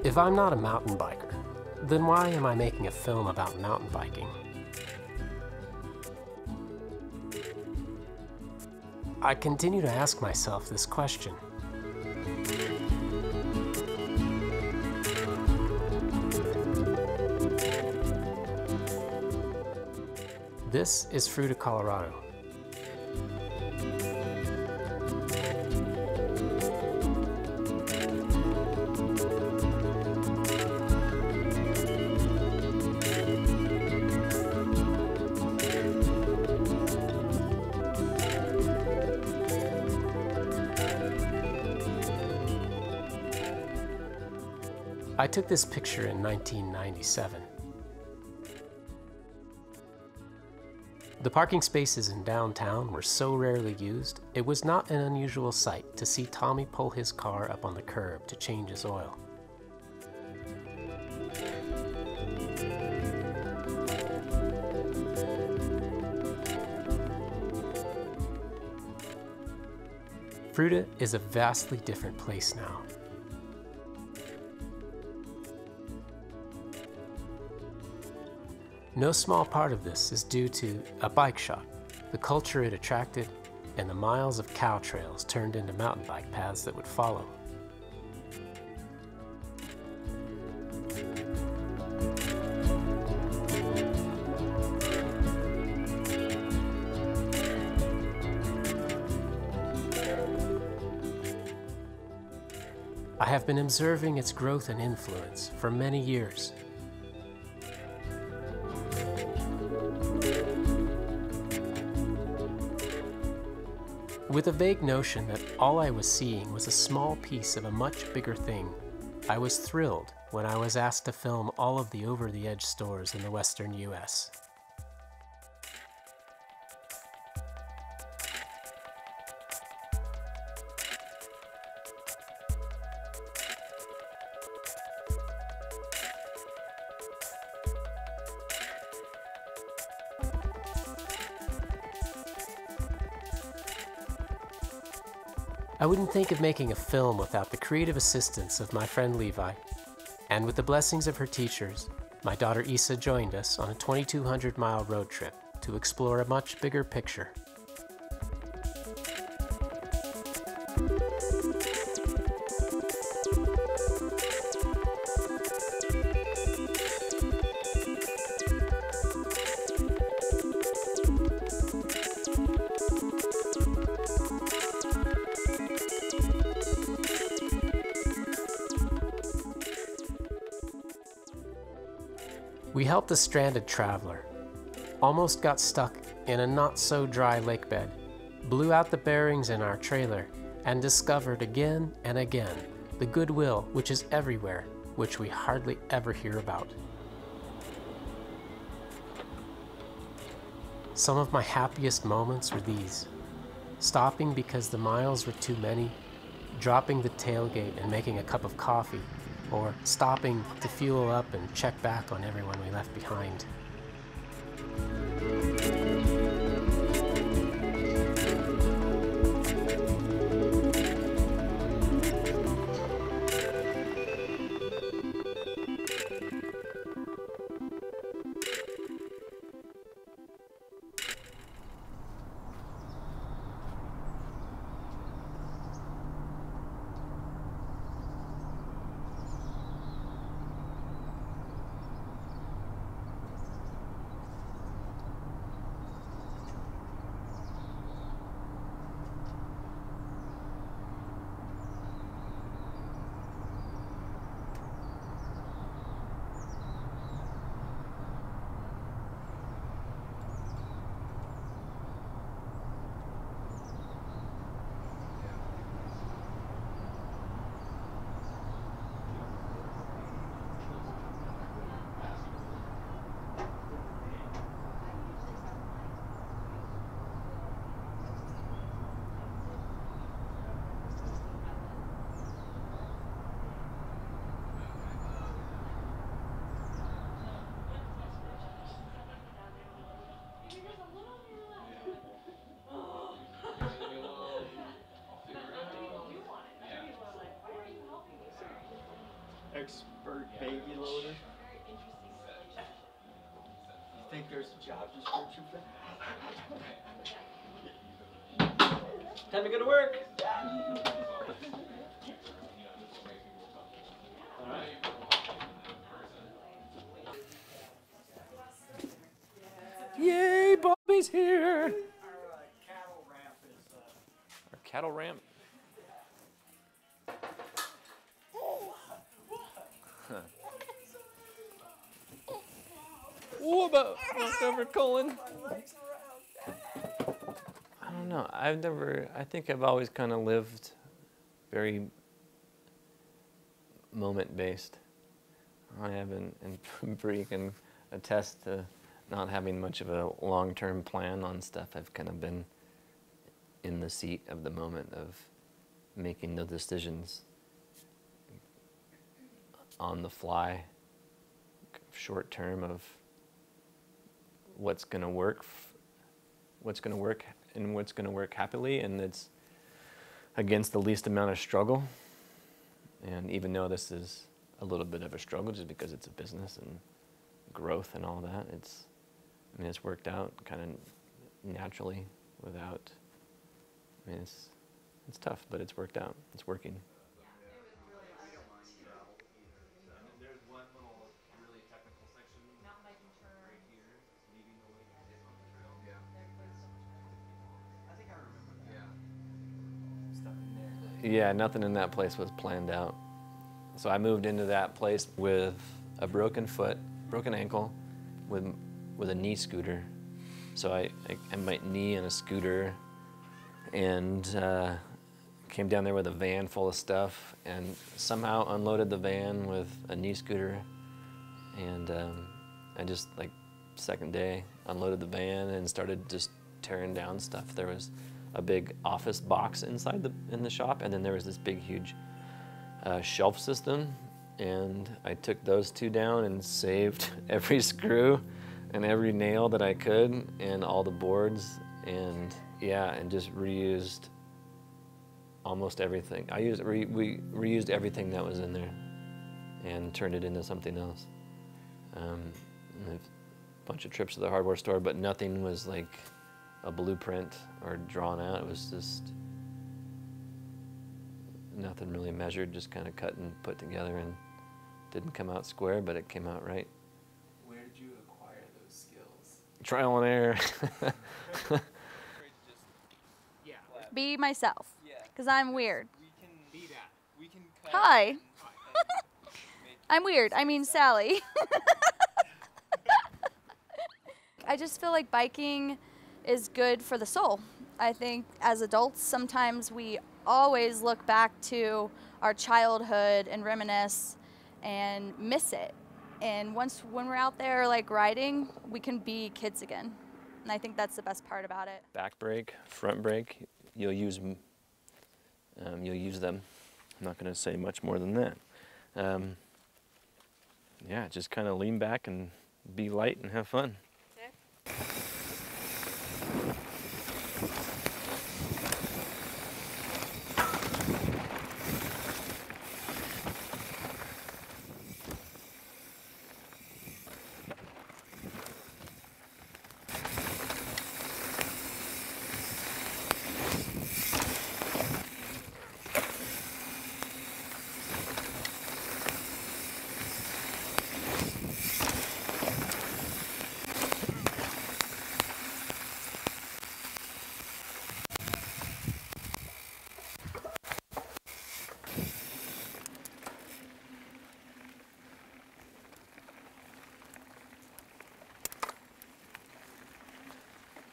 If I'm not a mountain biker, then why am I making a film about mountain biking? I continue to ask myself this question. This is Fruita, Colorado. I took this picture in 1997. The parking spaces in downtown were so rarely used, it was not an unusual sight to see Tommy pull his car up on the curb to change his oil. Fruita is a vastly different place now. No small part of this is due to a bike shop, the culture it attracted, and the miles of cow trails turned into mountain bike paths that would follow. I have been observing its growth and influence for many years. With a vague notion that all I was seeing was a small piece of a much bigger thing, I was thrilled when I was asked to film all of the over-the-edge stores in the western US. I wouldn't think of making a film without the creative assistance of my friend Levi, and with the blessings of her teachers, my daughter Isa joined us on a 2,200-mile road trip to explore a much bigger picture. We helped a stranded traveler, almost got stuck in a not-so-dry lake bed, blew out the bearings in our trailer, and discovered again and again the goodwill which is everywhere, which we hardly ever hear about. Some of my happiest moments were these: stopping because the miles were too many, dropping the tailgate and making a cup of coffee, or stopping to fuel up and check back on everyone we left behind. Baby loader. You think there's a job description for that? Time to go to work. All right. Yay, Bobby's here! Our cattle ramp is... Our cattle ramp? Huh. What about over Cullen? I don't know. I think I've always kind of lived very moment-based. I haven't, and Brie can attest to not having much of a long-term plan on stuff. I've kind of been in the seat of the moment of making the decisions on the fly, short term, of what's going to work and what's going to work happily, and it's against the least amount of struggle. And even though this is a little bit of a struggle just because it's a business and growth and all that, it's worked out kind of naturally without, it's tough, but it's worked out. It's working. There's one little really technical section right here, leaving the lake on the trail. Yeah. I think I remember that. Yeah. Stuff in there. Yeah, nothing in that place was planned out. So I moved into that place with a broken foot, broken ankle, with a knee scooter. So I had my knee in a scooter and came down there with a van full of stuff and somehow unloaded the van with a knee scooter. And I just, like, second day, unloaded the van and started just tearing down stuff. There was a big office box inside in the shop, and then there was this big, huge shelf system. And I took those two down and saved every screw and every nail that I could and all the boards, and yeah, and just reused almost everything. We reused everything that was in there and turned it into something else. And a bunch of trips to the hardware store, but nothing was like a blueprint or drawn out. It was just nothing really measured, just kind of cut and put together, and didn't come out square, but it came out right. Where did you acquire those skills? Trial and error. Be myself, because I'm weird. We can be that. We can cut. Hi. I'm weird. I mean, Sally. I just feel like biking is good for the soul. I think as adults, sometimes we always look back to our childhood and reminisce and miss it. And when we're out there like riding, we can be kids again. And I think that's the best part about it. Back brake, front brake, you'll use them. I'm not going to say much more than that. Yeah, just kind of lean back and be light and have fun. Okay.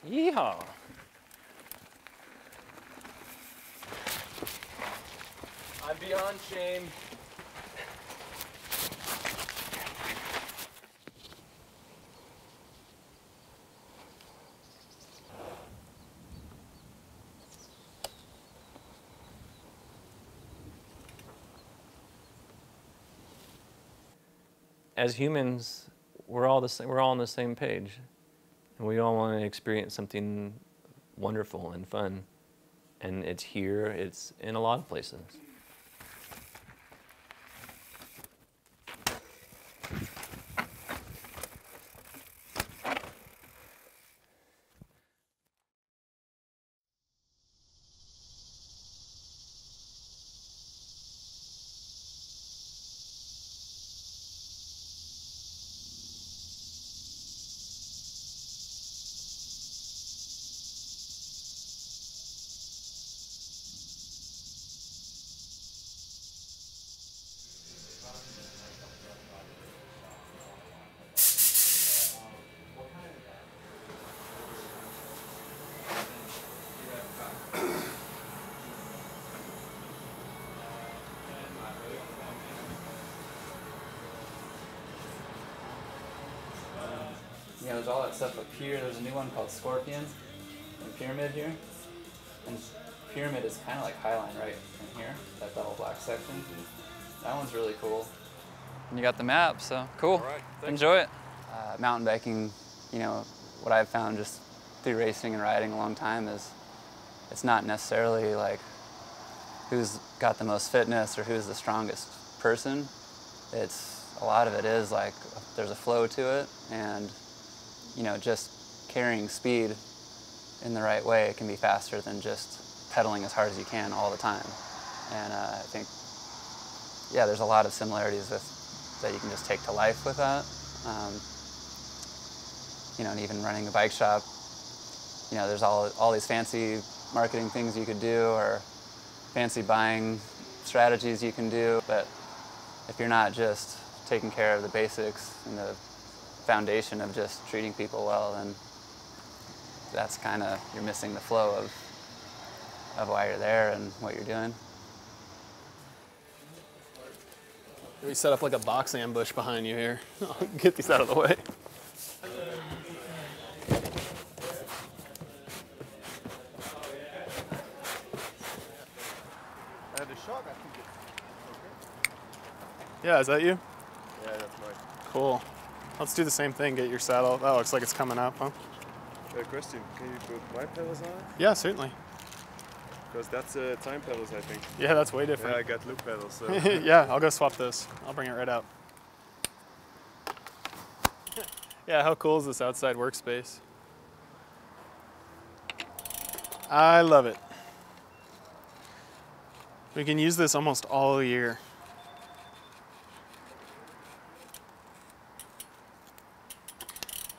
Yeehaw! I'm beyond shame. As humans, we're all the same. We're all on the same page. And we all want to experience something wonderful and fun. And it's here, it's in a lot of places. know, there's all that stuff up here. There's a new one called Scorpion and Pyramid here. And Pyramid is kind of like Highline right in here, that double black section. That one's really cool. And you got the map, so cool. All right, Enjoy it. Mountain biking, you know, what I've found just through racing and riding a long time is it's not necessarily like who's got the most fitness or who's the strongest person. A lot of it is like there's a flow to it, and you know, just carrying speed in the right way, it can be faster than just pedaling as hard as you can all the time. And I think, yeah, there's a lot of similarities that you can just take to life with that. You know, and even running a bike shop, you know, there's all these fancy marketing things you could do or fancy buying strategies you can do, but if you're not just taking care of the basics and the foundation of just treating people well, then that's kind of, you're missing the flow of why you're there and what you're doing. We set up like a box ambush behind you here. I'll get these out of the way. The shock, I think it's okay. Yeah, is that you? Yeah, that's mine. Cool. Let's do the same thing. Get your saddle. That looks like it's coming up, huh? Question, can you put my pedals on? Yeah, certainly. Because that's time pedals, I think. Yeah, that's way Yeah, different. I got loop pedals, so. Yeah, I'll go swap this. I'll bring it right out. Yeah, how cool is this outside workspace? I love it. We can use this almost all year.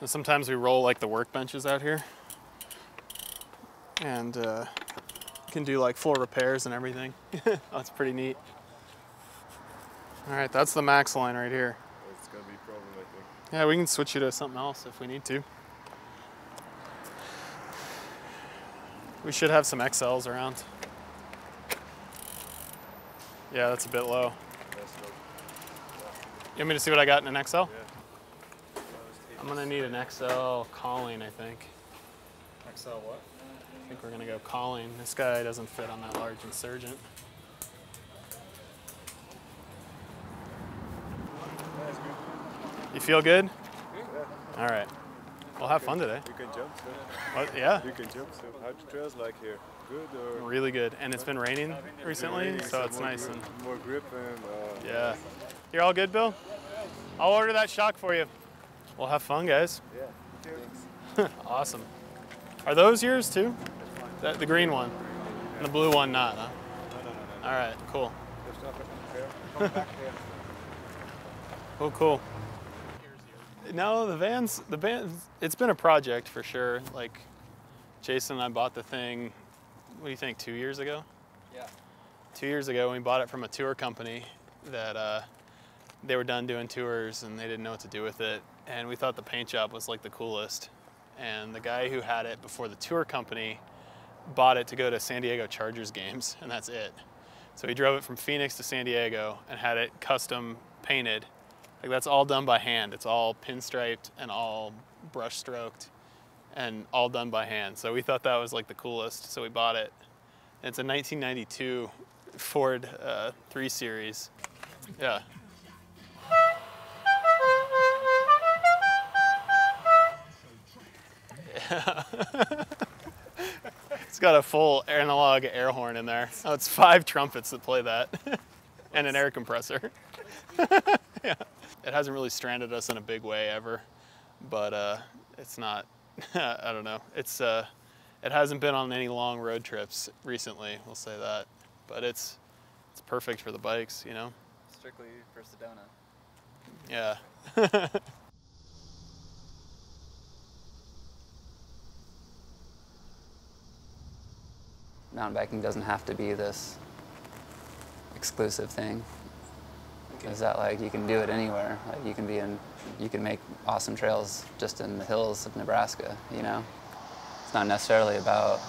And sometimes we roll like the workbenches out here. And can do like full repairs and everything. That's pretty neat. All right, that's the max line right here. It's gonna be a problem, I think. Yeah, we can switch you to something else if we need to. We should have some XLs around. Yeah, that's a bit low. That's low. You want me to see what I got in an XL? Yeah. I'm gonna need an XL Cullen, I think. XL what? I think we're gonna go Cullen. This guy doesn't fit on that large Insurgent. That's good. You feel good? Yeah. All right. We'll have fun today. You can jump, so. What? Yeah, You can jump, so. How's the trails like here? Good or? really good. And it's been raining recently, so it's more nice. grip, And more grip and. yeah. You're all good, Bill? I'll order that shock for you. We'll have fun, guys. Yeah. Thanks. Awesome. Are those yours too? The green one? And the blue one not, huh? No. All right, cool. There's nothing there. Come back here. Oh, cool. No, the vans, it's been a project for sure. Like, Jason and I bought the thing, what do you think, 2 years ago? Yeah. 2 years ago, we bought it from a tour company that they were done doing tours and they didn't know what to do with it. And we thought the paint job was like the coolest. And the guy who had it before the tour company bought it to go to San Diego Chargers games, and that's it. So he drove it from Phoenix to San Diego and had it custom painted. Like, that's all done by hand. It's all pinstriped and all brush stroked and all done by hand. So we thought that was like the coolest, so we bought it. And it's a 1992 Ford 3 Series. Yeah. Yeah. It's got a full analog air horn in there. Oh, it's 5 trumpets that play that and an air compressor. Yeah. It hasn't really stranded us in a big way ever, but it's not, I don't know. It hasn't been on any long road trips recently, we'll say that. But it's perfect for the bikes, you know? Strictly for Sedona. Yeah. Mountain biking doesn't have to be this exclusive thing. Is that like you can do it anywhere? Like you can make awesome trails just in the hills of Nebraska. You know, it's not necessarily about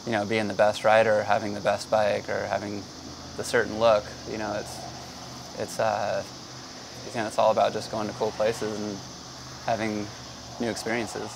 you know, being the best rider, or having the best bike, or having the certain look. You know, it's You know, it's all about just going to cool places and having new experiences.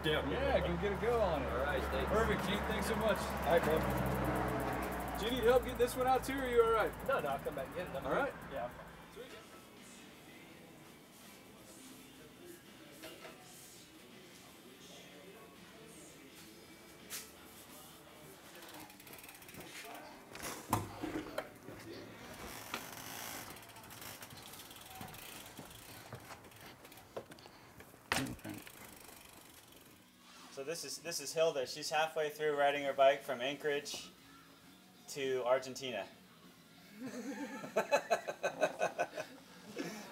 Yeah, go get a go on it. All right, thanks. Perfect, Gene. Thanks so much. All right, man. Do you need help getting this one out too, or are you all right? No, I'll come back and get it. All right. Yeah. Sweet. So this is Hilda. She's halfway through riding her bike from Anchorage to Argentina.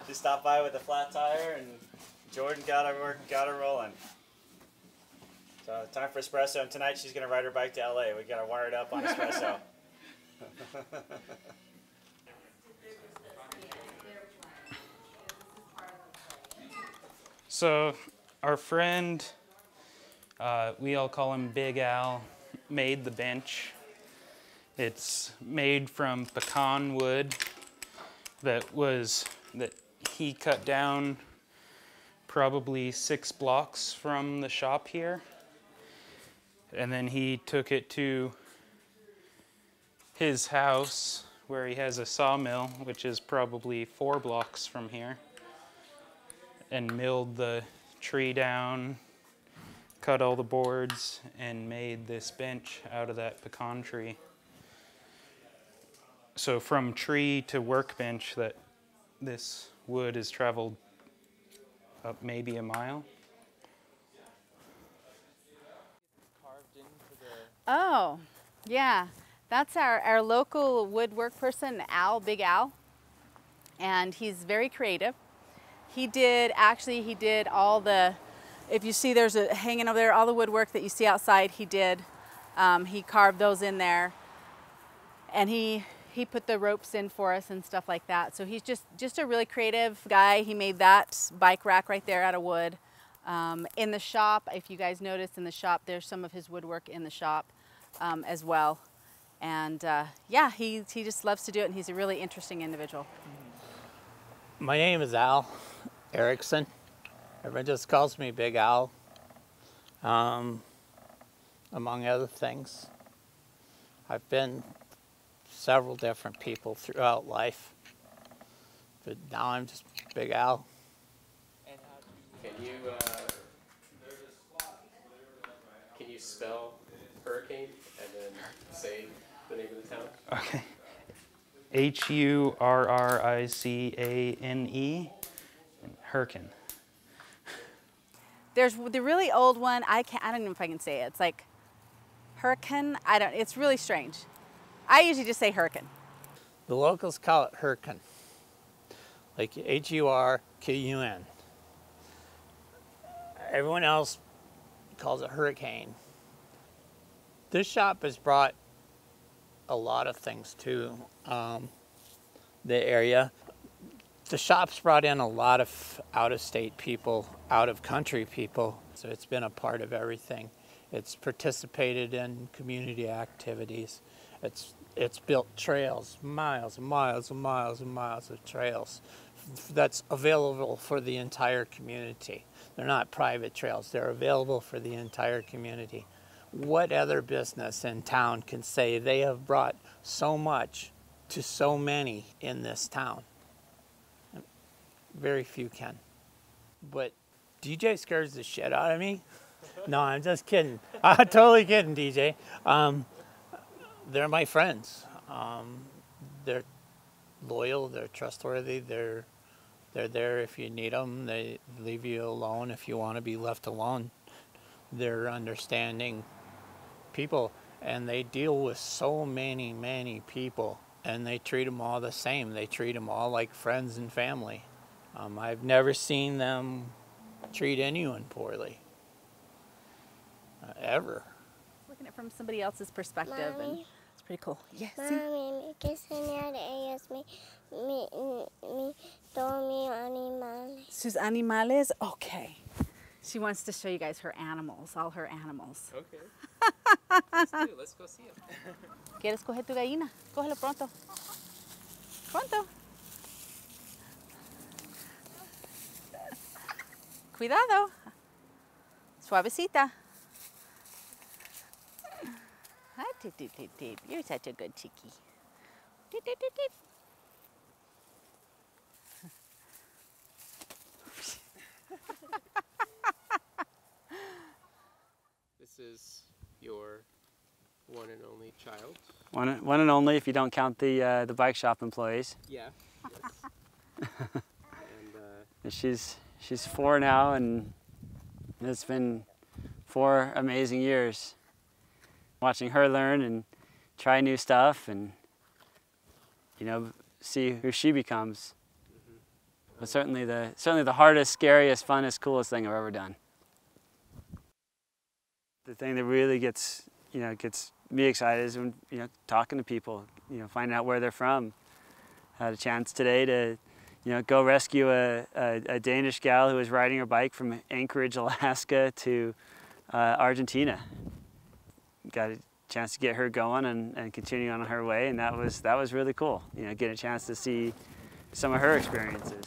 She stopped by with a flat tire, and Jordan got her rolling. So time for espresso, and tonight she's gonna ride her bike to LA. We got her wired up on espresso. So our friend, we all call him Big Al, made the bench. It's made from pecan wood that he cut down probably 6 blocks from the shop here. And then he took it to his house where he has a sawmill, which is probably 4 blocks from here, and milled the tree down, cut all the boards, and made this bench out of that pecan tree. So from tree to workbench, that this wood has traveled up maybe a mile. Oh, yeah. That's our local woodwork person, Al, Big Al. And he's very creative. He did all the, if you see there's a hanging over there, all the woodwork that you see outside, he did. He carved those in there. And he put the ropes in for us and stuff like that. So he's just a really creative guy. He made that bike rack right there out of wood. In the shop, if you guys notice in the shop, there's some of his woodwork in the shop as well. And yeah, he just loves to do it, and he's a really interesting individual. My name is Al Erickson. Everyone just calls me Big Al, among other things. I've been several different people throughout life, but now I'm just Big Al. Can you spell hurricane and then say the name of the town? Okay. Hurricane. Hurricane. There's the really old one. I don't know if I can say it. It's like Hurricane. It's really strange. I usually just say Hurricane. The locals call it Hurricane, like Hurkun. Everyone else calls it Hurricane. This shop has brought a lot of things to the area. The shop's brought in a lot of out-of-state people, out-of-country people, so it's been a part of everything. It's participated in community activities. It's built trails, miles and miles and miles and miles of trails that's available for the entire community. They're not private trails, they're available for the entire community. What other business in town can say they have brought so much to so many in this town? Very few can. But DJ scares the shit out of me. No, I'm just kidding. I'm totally kidding, DJ. They're my friends. They're loyal, they're trustworthy, they're there if you need them. They leave you alone if you want to be left alone. They're understanding people, and they deal with so many, many people, and they treat them all the same. They treat them all like friends and family. I've never seen them treat anyone poorly, ever. Looking at it from somebody else's perspective, Mommy, and it's pretty cool. Yes. Mami, ¿qué enseñar ellos animales? Sus animales? Okay. She wants to show you guys her animals, all her animals. Okay. Let's go see them. ¿Quieres coger tu gallina? Cógelo pronto. Pronto. Cuidado. Suavecita. Hi, tip, tip, tip, tip. You're such a good chickie. Tip, tip, tip, tip. This is your one and only child. One and only if you don't count the bike shop employees. Yeah. Yes. And she's 4 now, and it's been 4 amazing years. Watching her learn and try new stuff, and see who she becomes. But certainly the hardest, scariest, funnest, coolest thing I've ever done. The thing that really gets me excited is when talking to people, finding out where they're from. I had a chance today to go rescue a Danish gal who was riding her bike from Anchorage, Alaska to Argentina. Got a chance to get her going and continue on her way, and that was really cool. Getting a chance to see some of her experiences.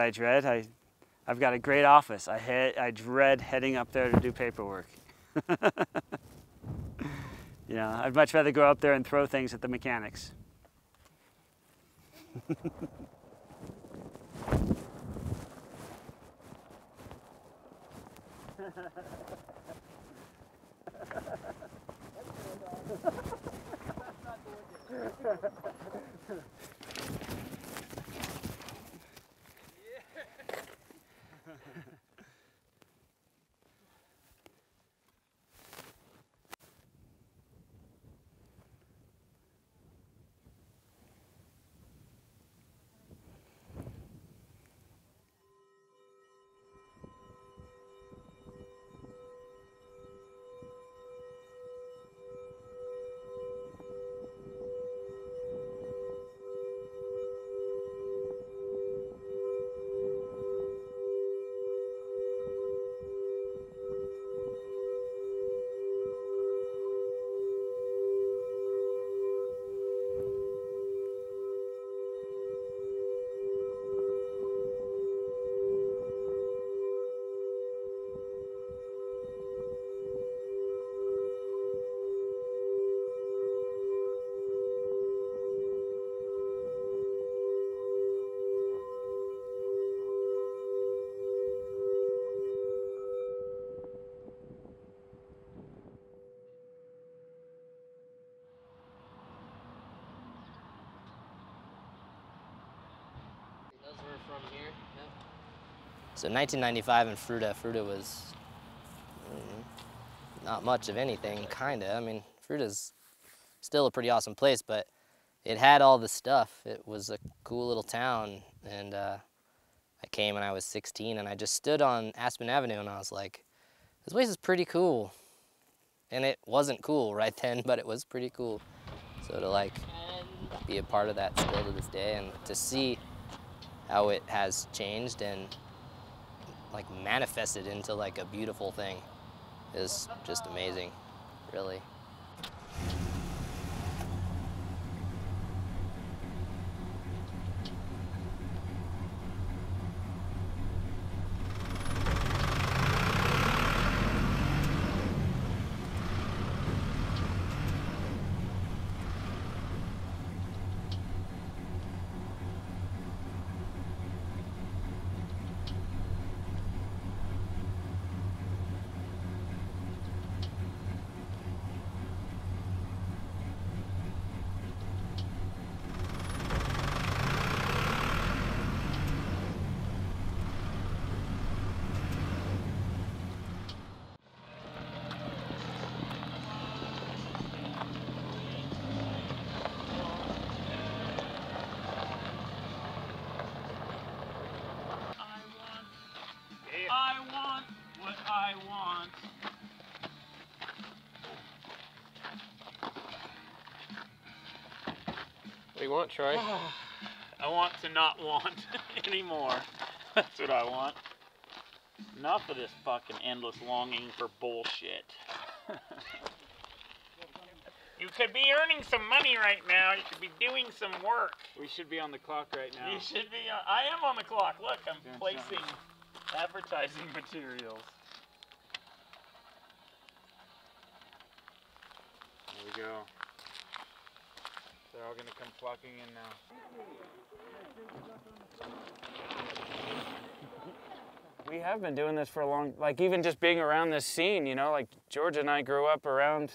I dread? I've got a great office. I dread heading up there to do paperwork. You know, I'd much rather go up there and throw things at the mechanics. From here. Yep. So 1995 in Fruita was not much of anything, kinda. I mean, Fruita's still a pretty awesome place, but it had all the stuff. It was a cool little town, and I came when I was 16, and I just stood on Aspen Avenue, and I was like, this place is pretty cool. And it wasn't cool right then, but it was pretty cool. So to like be a part of that still to this day, and to see how it has changed and like manifested into like a beautiful thing is just amazing, really. What do you want, Troy? I want to not want anymore. That's what I want. Enough of this fucking endless longing for bullshit. You could be earning some money right now. You could be doing some work. We should be on the clock right now. You should be. I am on the clock. Look, I'm placing advertising materials. There we go. They're all gonna come flocking in now. We have been doing this for a long, like even just being around this scene, you know, like George and I grew up around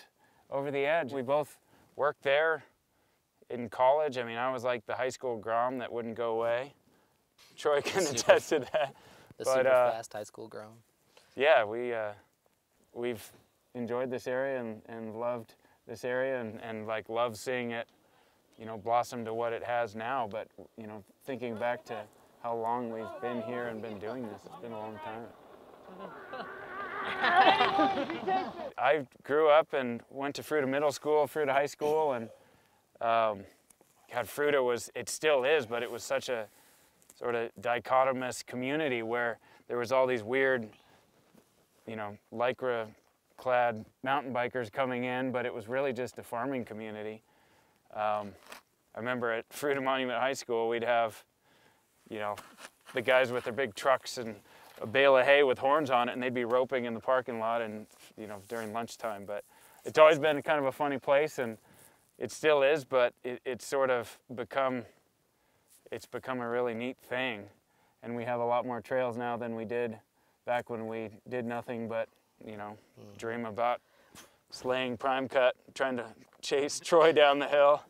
Over the Edge. We both worked there in college. I mean, I was like the high school grom that wouldn't go away. Troy can attest to that. The super fast high school grom. Yeah, we've enjoyed this area and loved this area and like love seeing it, you know, blossom to what it has now. But, you know, thinking back to how long we've been here and been doing this, it's been a long time. I grew up and went to Fruita Middle School, Fruita High School, and God, Fruita was, it still is, but it was such a sort of dichotomous community where there was all these weird, you know, lycra-clad mountain bikers coming in, but it was really just a farming community. I remember at Fruita Monument High School, we'd have, you know, the guys with their big trucks and a bale of hay with horns on it, and they'd be roping in the parking lot and, you know, during lunchtime. But it's always been kind of a funny place, and it still is, but it's sort of become a really neat thing. And we have a lot more trails now than we did back when we did nothing but, you know, dream about slaying Prime Cut, trying to chase Troy down the hill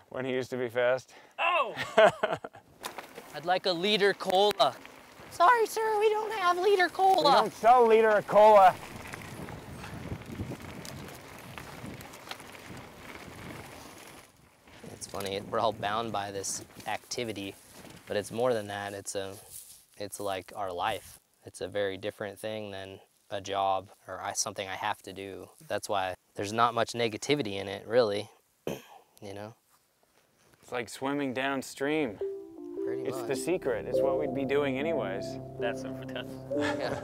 when he used to be fast. Oh! I'd like a liter cola. Sorry, sir, we don't have liter cola. We don't sell liter of cola. It's funny, we're all bound by this activity, but it's more than that. It's like our life. It's a very different thing than a job or something I have to do. That's why there's not much negativity in it, really, you know? It's like swimming downstream. Pretty It's much. the secret. It's what we'd be doing anyways. That's Yeah.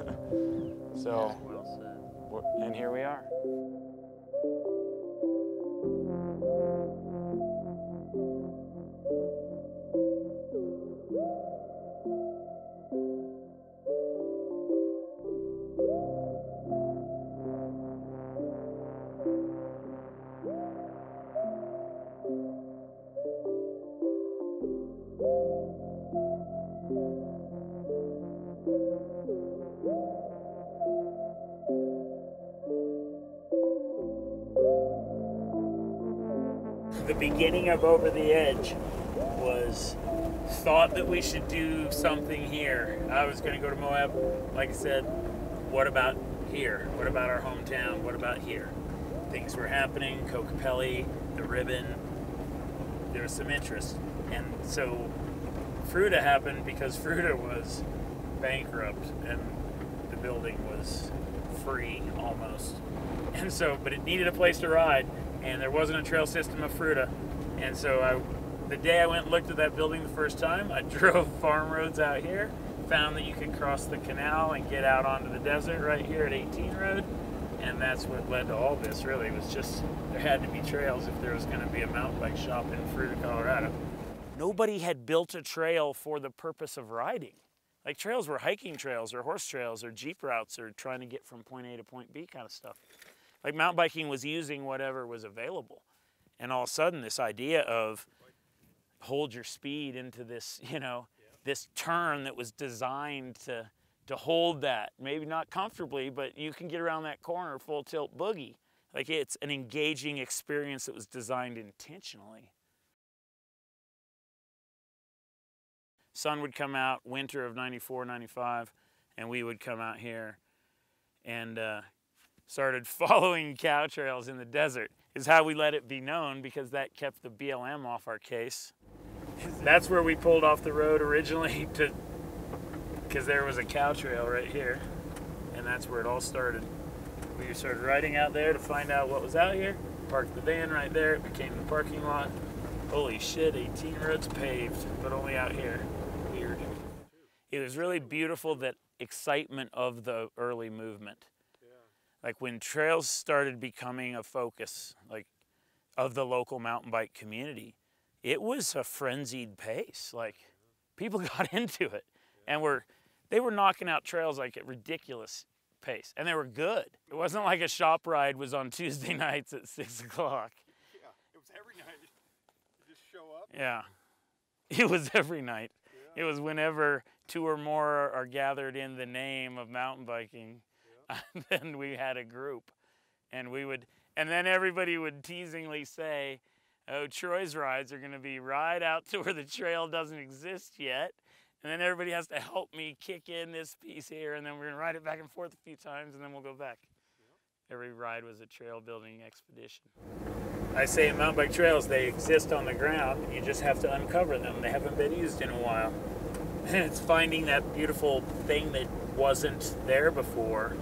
So, well said. And here we are. The beginning of Over the Edge was thought that we should do something here. I was going to go to Moab. Like I said, what about here? What about our hometown? What about here? Things were happening. Kokopelli, the Ribbon. There was some interest. And so Fruita happened because Fruita was bankrupt and the building was free almost. And so, but it needed a place to ride. And there wasn't a trail system of Fruita. And so the day I went and looked at that building the first time, I drove farm roads out here, found that you could cross the canal and get out onto the desert right here at 18 Road. And that's what led to all this, really. It was just, there had to be trails if there was going to be a mountain bike shop in Fruita, Colorado. Nobody had built a trail for the purpose of riding. Like trails were hiking trails or horse trails or Jeep routes or trying to get from point A to point B kind of stuff. Like mountain biking was using whatever was available. And all of a sudden this idea of hold your speed into this, you know, this turn that was designed to hold that, maybe not comfortably, but you can get around that corner full tilt boogie. Like it's an engaging experience that was designed intentionally. Sun would come out winter of 94, 95, and we would come out here and started following cow trails in the desert is how we let it be known, because that kept the BLM off our case. That's where we pulled off the road originally because there was a cow trail right here, and that's where it all started. We started riding out there to find out what was out here, parked the van right there, it became the parking lot. Holy shit, 18 roads paved, but only out here. Weird. It was really beautiful, that excitement of the early movement. Like when trails started becoming a focus, like of the local mountain bike community, it was a frenzied pace. Like people got into it, and they were knocking out trails like at ridiculous pace, and they were good. It wasn't like a shop ride was on Tuesday nights at 6 o'clock. Yeah, it was every night. You just show up. Yeah, it was every night. Yeah. It was whenever 2 or more are gathered in the name of mountain biking. And then we had a group, and then everybody would teasingly say, oh, Troy's rides are going to be ride out to where the trail doesn't exist yet, and then everybody has to help me kick in this piece here, and then we're going to ride it back and forth a few times, and then we'll go back. Every ride was a trail building expedition. I say in mountain bike trails, they exist on the ground. You just have to uncover them. They haven't been used in a while. And it's finding that beautiful thing that wasn't there before,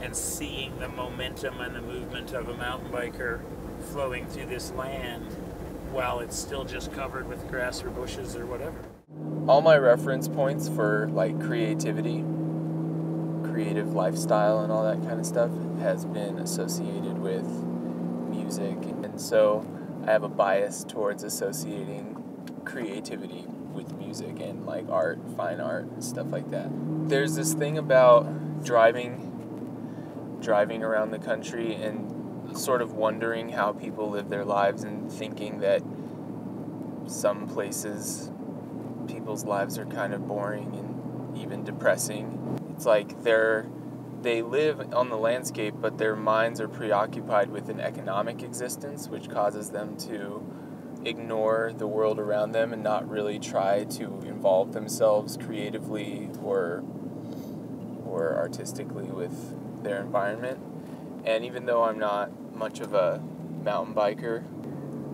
and seeing the momentum and the movement of a mountain biker flowing through this land while it's still just covered with grass or bushes or whatever. All my reference points for like creativity, creative lifestyle and all that kind of stuff has been associated with music. And so I have a bias towards associating creativity with music and like art, fine art, and stuff like that. There's this thing about driving around the country and sort of wondering how people live their lives and thinking that some places people's lives are kind of boring and even depressing. It's like they live on the landscape, but their minds are preoccupied with an economic existence, which causes them to ignore the world around them and not really try to involve themselves creatively or artistically with their environment. And even though I'm not much of a mountain biker,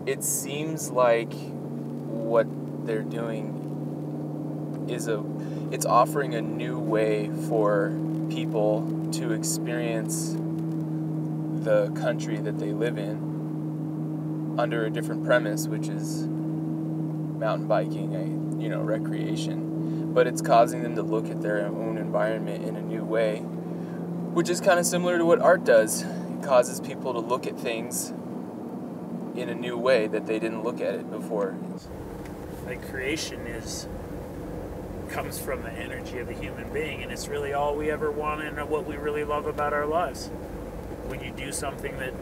it seems like what they're doing is it's offering a new way for people to experience the country that they live in under a different premise, which is mountain biking, recreation. But it's causing them to look at their own environment in a new way, which is kind of similar to what art does. It causes people to look at things in a new way that they didn't look at it before. Like creation comes from the energy of a human being, and it's really all we ever want and what we really love about our lives. When you do something that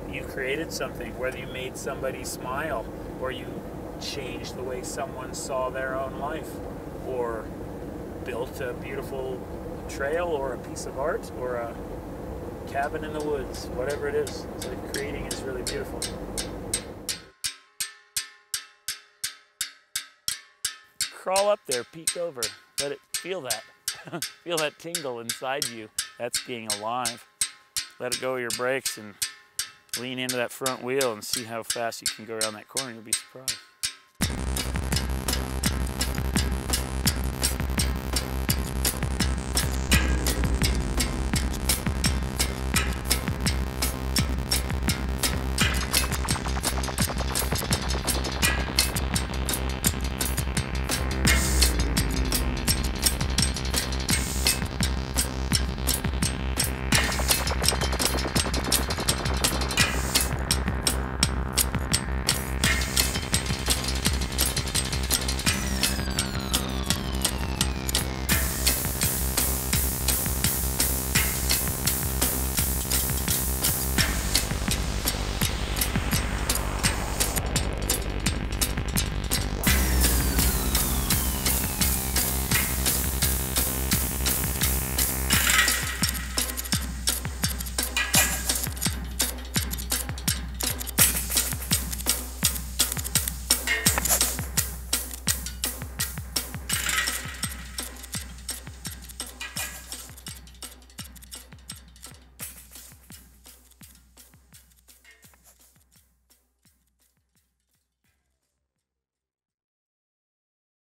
you created something, whether you made somebody smile or you changed the way someone saw their own life or built a beautiful trail or a piece of art or a cabin in the woods, whatever it is. So creating is really beautiful. Crawl up there, peek over, let it feel that. Feel that tingle inside you. That's being alive. Let it go of your brakes and lean into that front wheel and see how fast you can go around that corner. You'll be surprised.